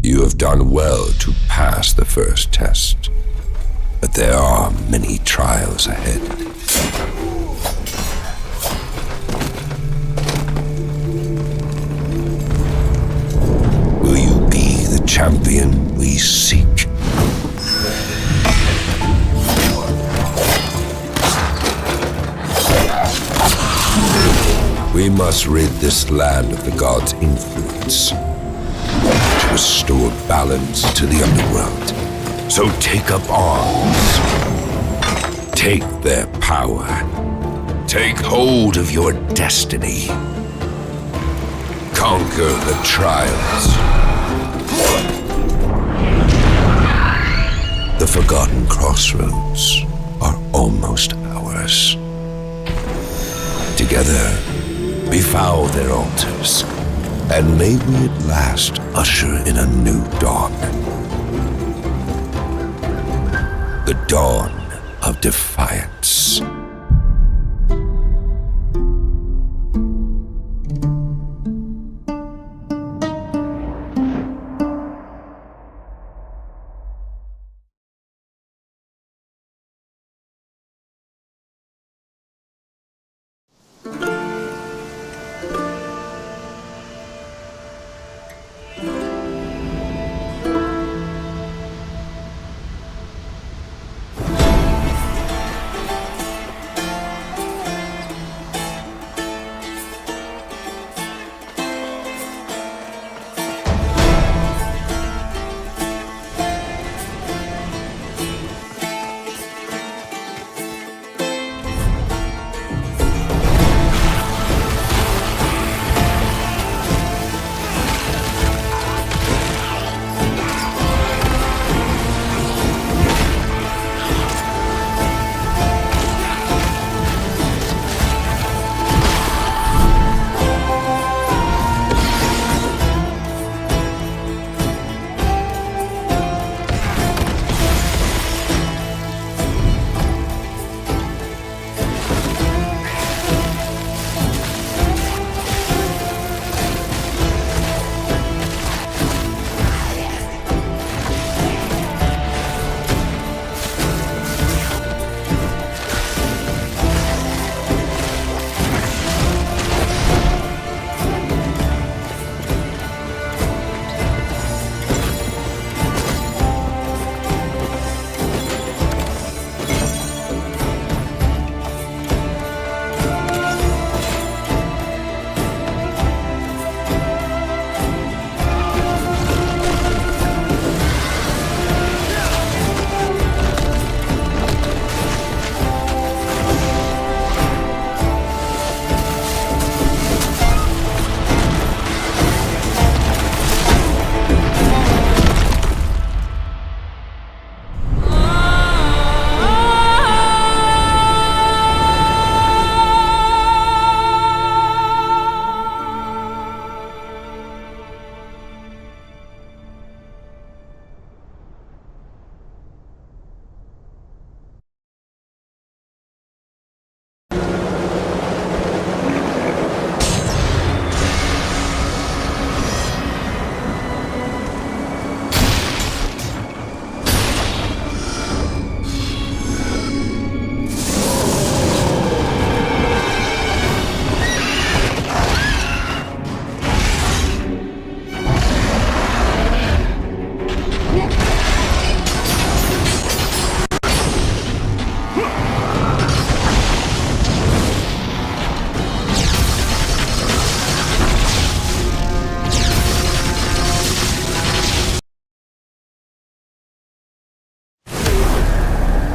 You have done well to pass the first test, but there are many trials ahead. Will you be the champion we seek? We must rid this land of the gods' influence to restore balance to the underworld. So take up arms. Take their power. Take hold of your destiny. Conquer the trials. The forgotten crossroads are almost ours. Together, befoul their altars, and may we at last usher in a new dawn. The dawn of Defiance.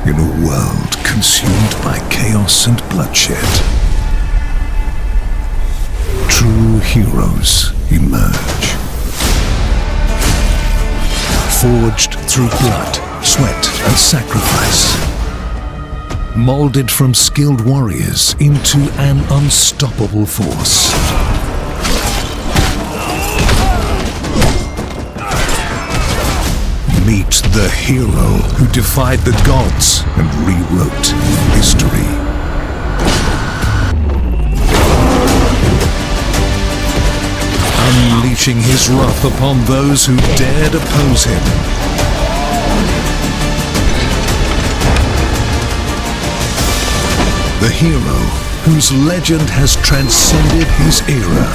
In a world consumed by chaos and bloodshed, true heroes emerge. Forged through blood, sweat, and sacrifice. Molded from skilled warriors into an unstoppable force. Meet the hero who defied the gods and rewrote history. unleashing his wrath upon those who dared oppose him. The hero whose legend has transcended his era.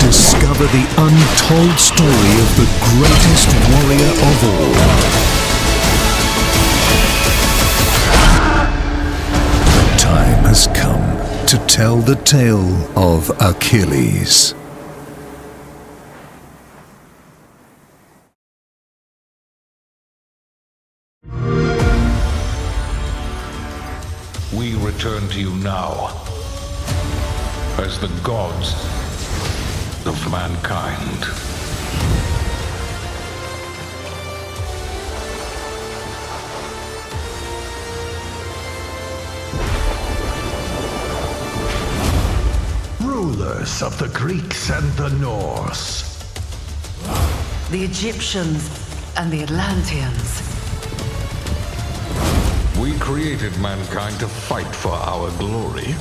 Discover the untold story of the greatest warrior of all. The time has come to tell the tale of Achilles. We return to you now as the gods of mankind. Rulers of the Greeks and the Norse. The Egyptians and the Atlanteans. We created mankind to fight for our glory.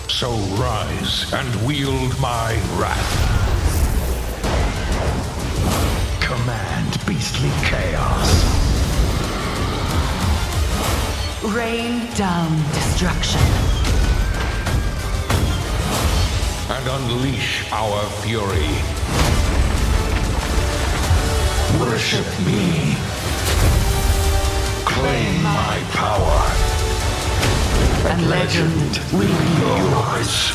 So rise and wield my wrath. Command beastly chaos. Rain down destruction. And unleash our fury. Worship me. Claim my power. And legend will be yours.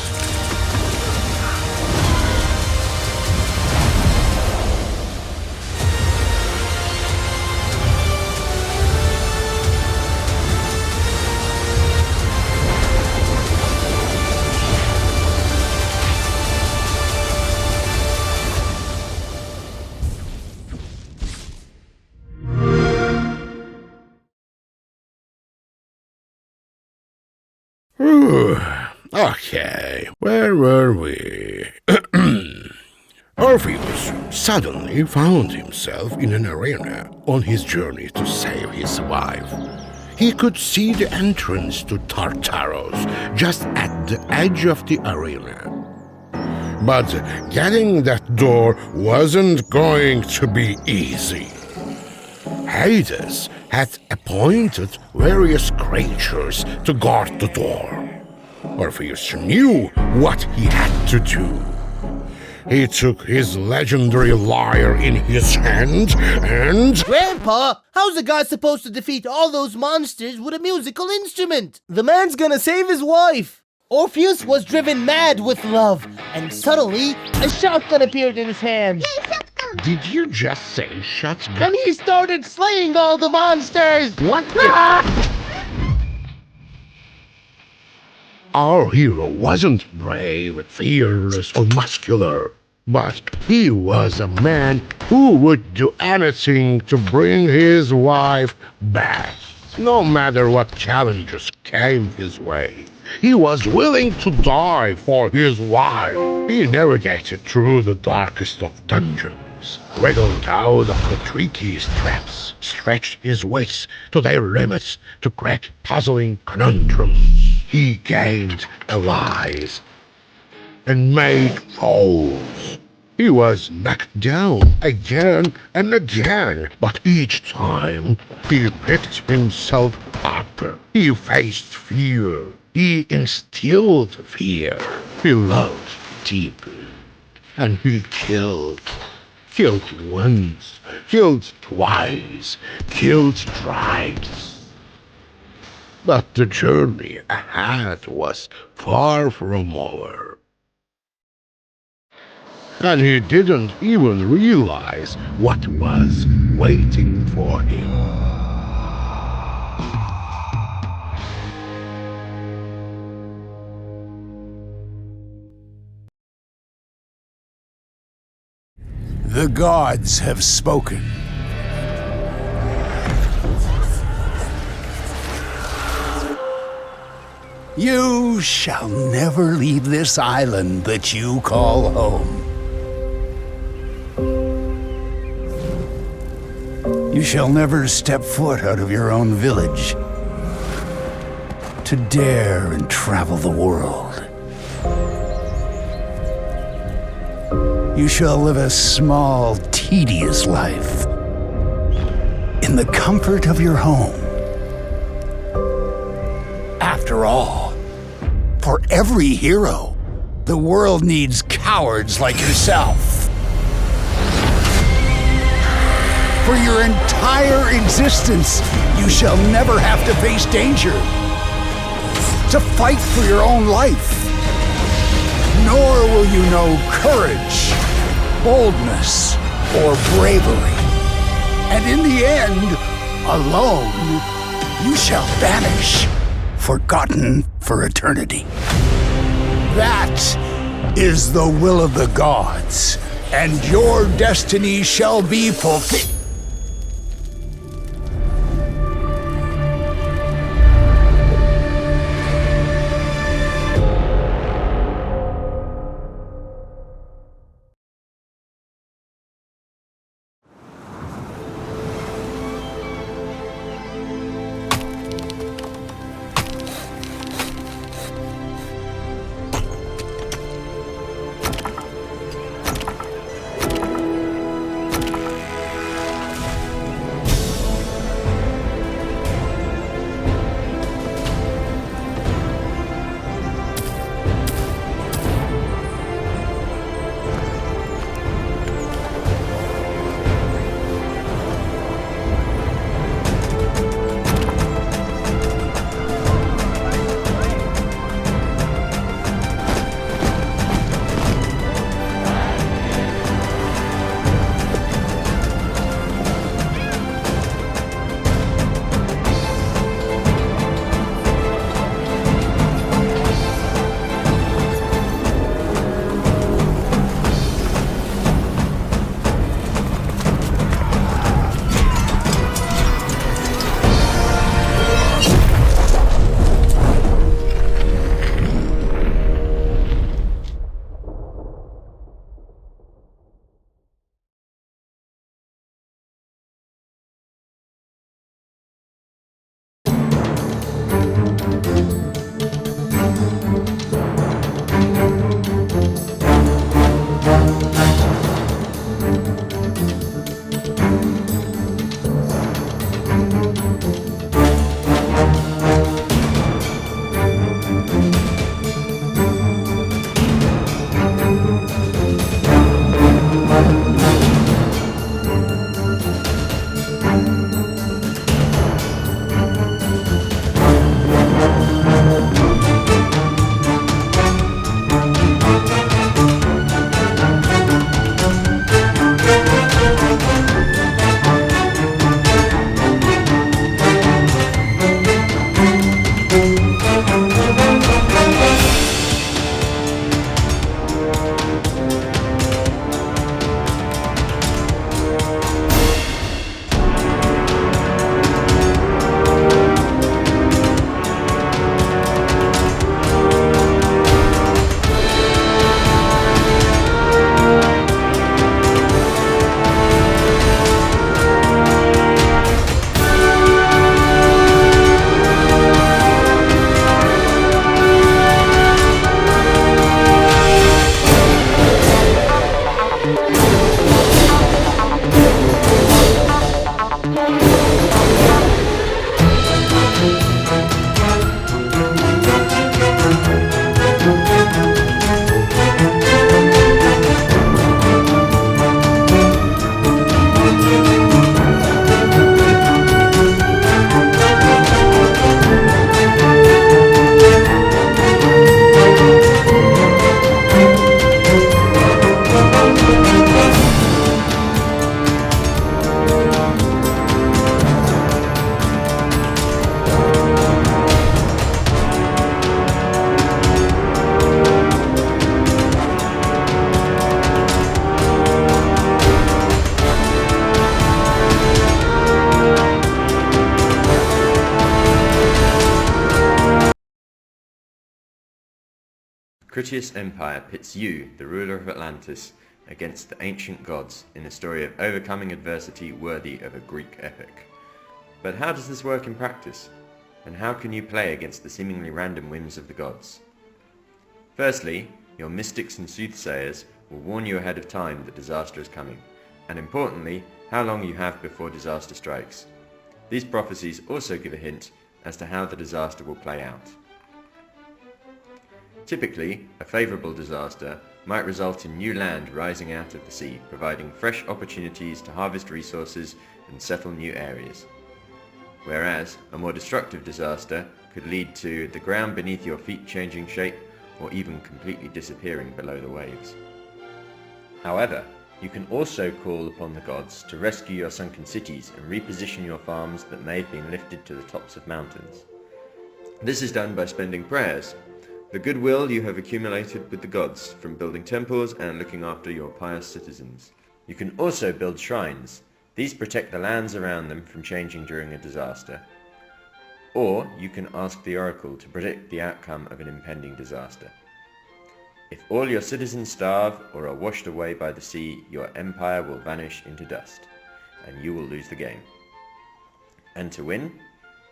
Okay, where were we? Orpheus suddenly found himself in an arena on his journey to save his wife. He could see the entrance to Tartarus just at the edge of the arena. But getting that door wasn't going to be easy. Hades had appointed various creatures to guard the door. Orpheus knew what he had to do. He took his legendary lyre in his hand and... Grandpa, how's a guy supposed to defeat all those monsters with a musical instrument? The man's gonna save his wife. Orpheus was driven mad with love, and suddenly a shotgun appeared in his hand. Did you just say shotgun? And he started slaying all the monsters! What Our hero wasn't brave, fearless, or muscular, but he was a man who would do anything to bring his wife back. No matter what challenges came his way, he was willing to die for his wife. He navigated through the darkest of dungeons, wriggled out of the trickiest traps, stretched his wits to their limits to crack puzzling conundrums. He gained allies and made foes. He was knocked down again and again, but each time he picked himself up. He faced fear. He instilled fear. He loved deeply. And he killed. Killed once. Killed twice. Killed thrice. But the journey ahead was far from over. And he didn't even realize what was waiting for him. The gods have spoken. You shall never leave this island that you call home. You shall never step foot out of your own village. to dare and travel the world. You shall live a small, tedious life in the comfort of your home. After all, for every hero, the world needs cowards like yourself. For your entire existence, you shall never have to face danger, to fight for your own life. Nor will you know courage, boldness, or bravery. And in the end, alone, you shall vanish, forgotten for eternity. That is the will of the gods, and your destiny shall be fulfilled. Critias Empire pits you, the ruler of Atlantis, against the ancient gods in a story of overcoming adversity worthy of a Greek epic. But how does this work in practice? and how can you play against the seemingly random whims of the gods? Firstly, your mystics and soothsayers will warn you ahead of time that disaster is coming, and importantly, how long you have before disaster strikes. These prophecies also give a hint as to how the disaster will play out. Typically, a favourable disaster might result in new land rising out of the sea, providing fresh opportunities to harvest resources and settle new areas. Whereas, a more destructive disaster could lead to the ground beneath your feet changing shape, or even completely disappearing below the waves. However, you can also call upon the gods to rescue your sunken cities and reposition your farms that may have been lifted to the tops of mountains. This is done by spending prayers, the goodwill you have accumulated with the gods from building temples and looking after your pious citizens. You can also build shrines. These protect the lands around them from changing during a disaster. Or you can ask the oracle to predict the outcome of an impending disaster. If all your citizens starve or are washed away by the sea, your empire will vanish into dust, and you will lose the game. And to win,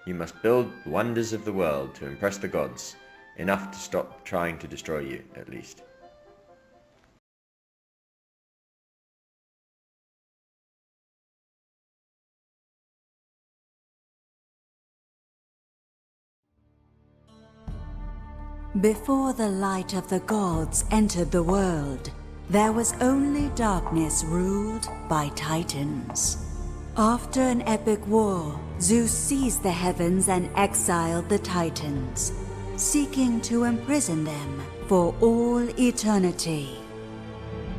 you must build wonders of the world to impress the gods, enough to stop trying to destroy you, at least. Before the light of the gods entered the world, there was only darkness ruled by titans. After an epic war, Zeus seized the heavens and exiled the titans, seeking to imprison them for all eternity.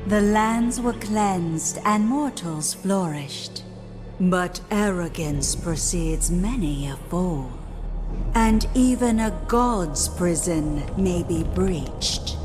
The lands were cleansed and mortals flourished. But arrogance precedes many a fall. And even a god's prison may be breached.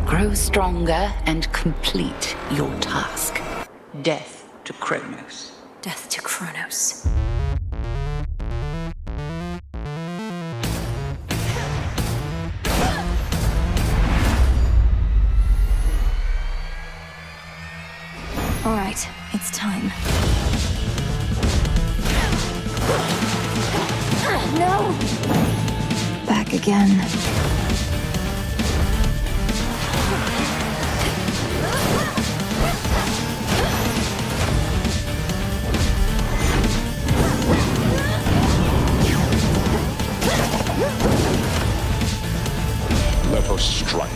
Grow stronger and complete your task. Death to Kronos. Death to Kronos. All right, it's time. No! Back again. Let us strike.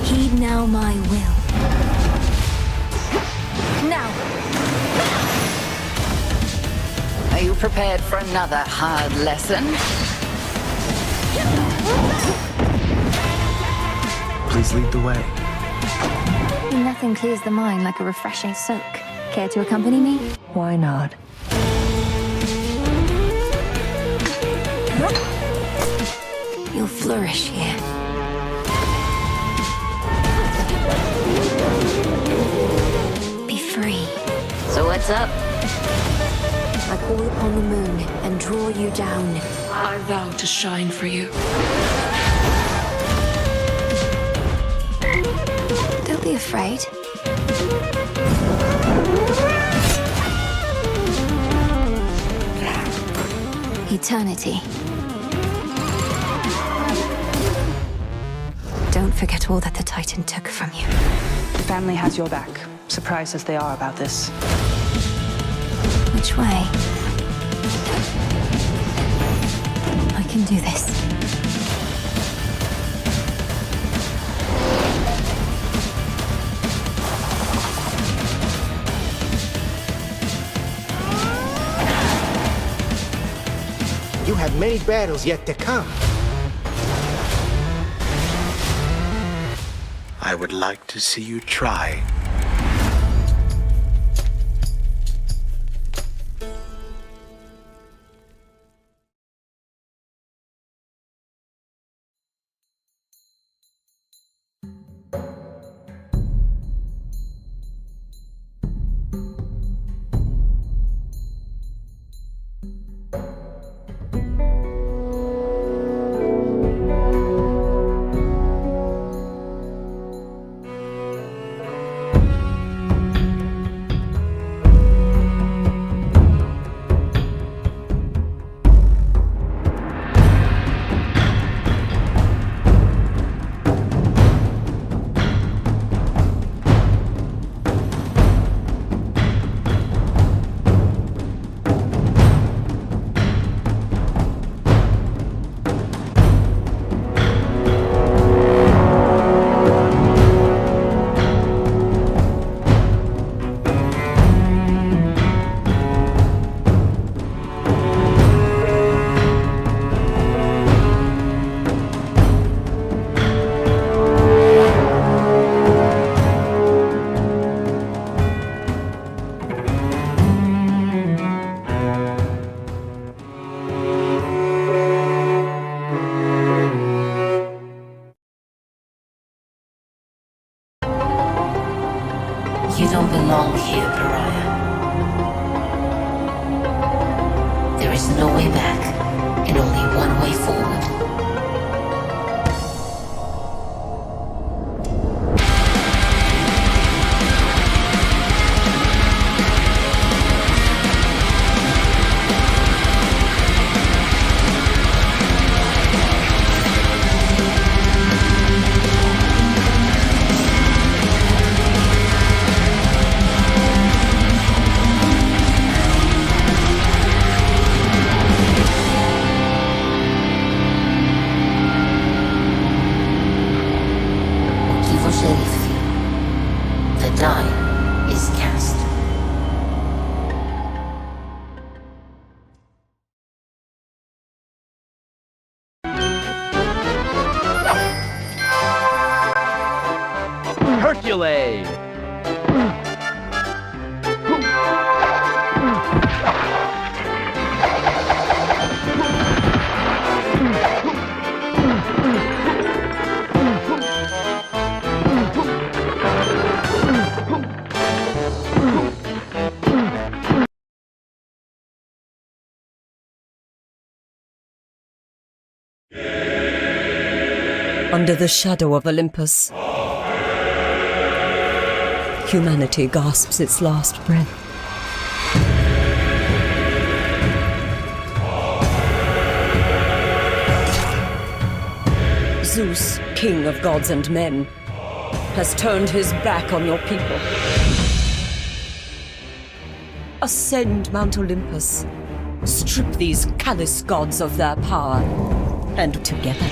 Heed now my will. Now! Are you prepared for another hard lesson? Please lead the way. Nothing clears the mind like a refreshing soak. Care to accompany me? Why not? You'll flourish here. Be free. So what's up? I call upon the moon and draw you down. I vow to shine for you. be afraid. Eternity. Don't forget all that the Titan took from you. The family has your back, surprised as they are about this. Which way? I can do this. You have many battles yet to come. I would like to see you try. You don't belong here, Pariah. There is no way back, and only one way forward. The die is cast. Hercules! Under the shadow of Olympus, humanity gasps its last breath. Zeus, king of gods and men, has turned his back on your people. Ascend Mount Olympus, strip these callous gods of their power, and together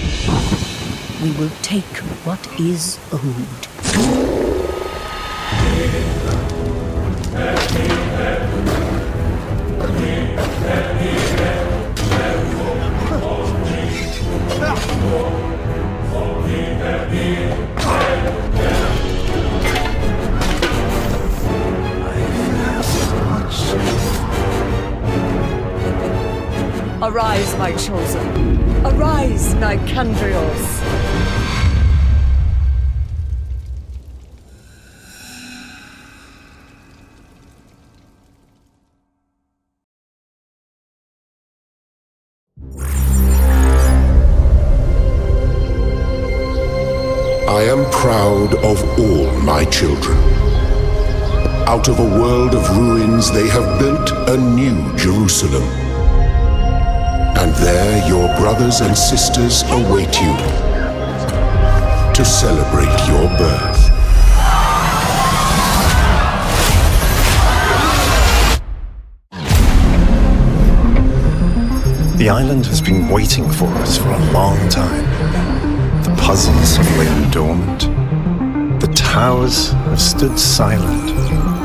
we will take what is owed. Arise, my chosen. Arise, Nicandrios. I am proud of all my children. Out of a world of ruins, they have built a new Jerusalem. And there your brothers and sisters await you to celebrate your birth. The island has been waiting for us for a long time. The puzzles have lain dormant. The towers have stood silent.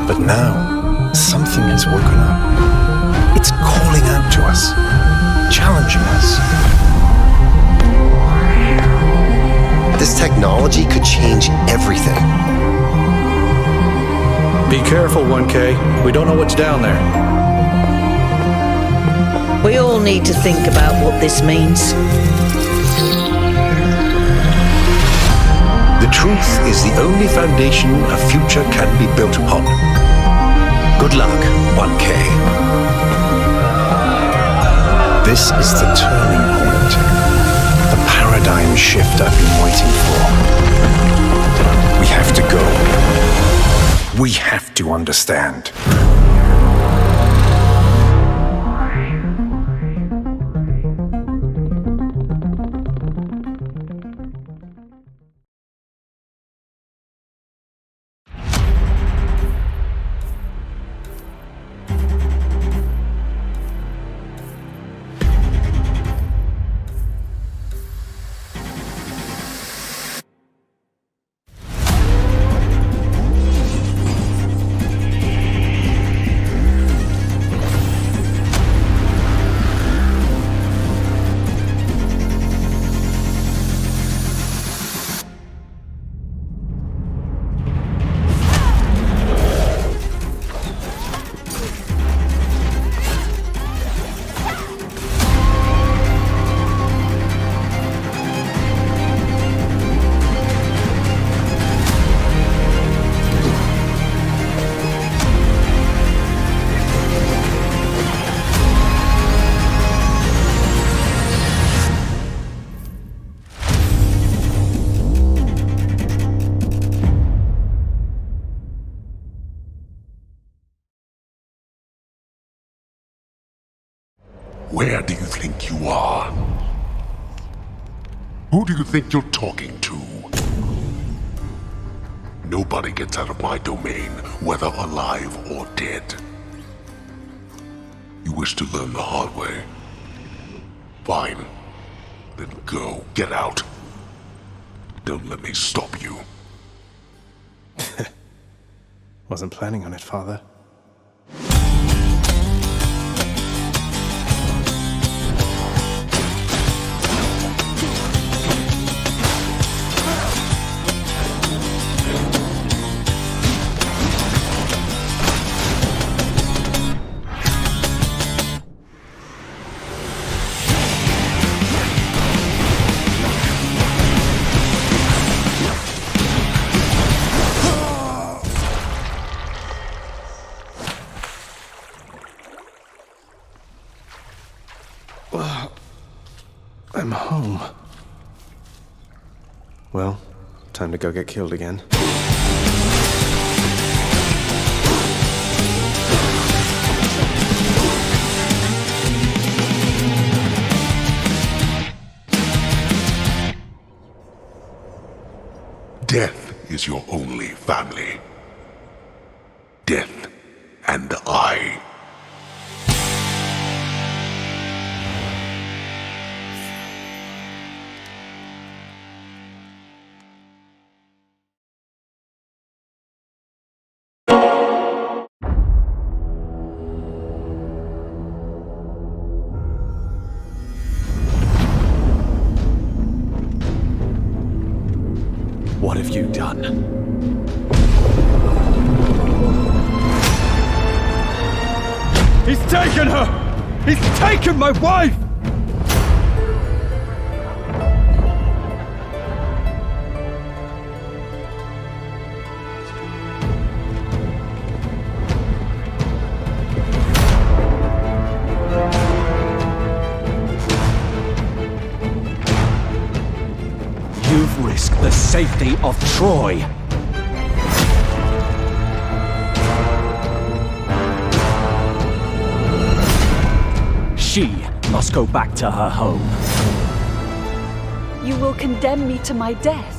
But now, something has woken up. It's calling out to us, challenging us. This technology could change everything. Be careful, 1K. We don't know what's down there. We all need to think about what this means. The truth is the only foundation a future can be built upon. Good luck, 1K. This is the turning point. The paradigm shift I've been waiting for. We have to go. We have to understand. Where do you think you are? Who do you think you're talking to? Nobody gets out of my domain, whether alive or dead. You wish to learn the hard way? Fine. Then go. Get out. Don't let me stop you. Wasn't planning on it, Father. I'm home. Well, time to go get killed again. Death is your only family. Death and I. What have you done? He's taken her! He's taken my wife! You've risked the safety of Troy. She must go back to her home. You will condemn me to my death.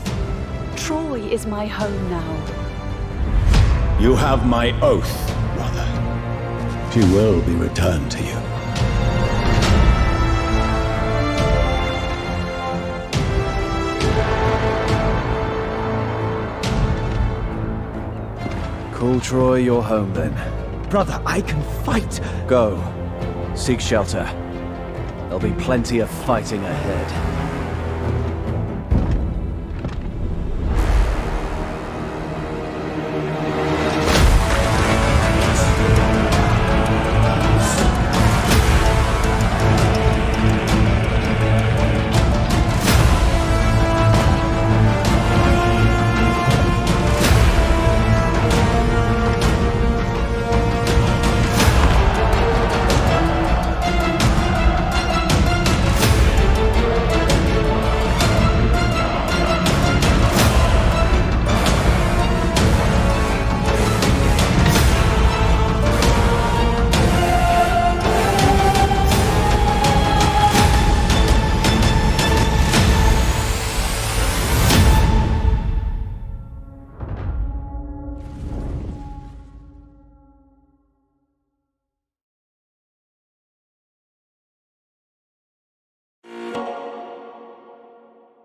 Troy is my home now. You have my oath, brother. She will be returned to you. Call Troy your home then. Brother, I can fight. Go. Seek shelter. There'll be plenty of fighting ahead.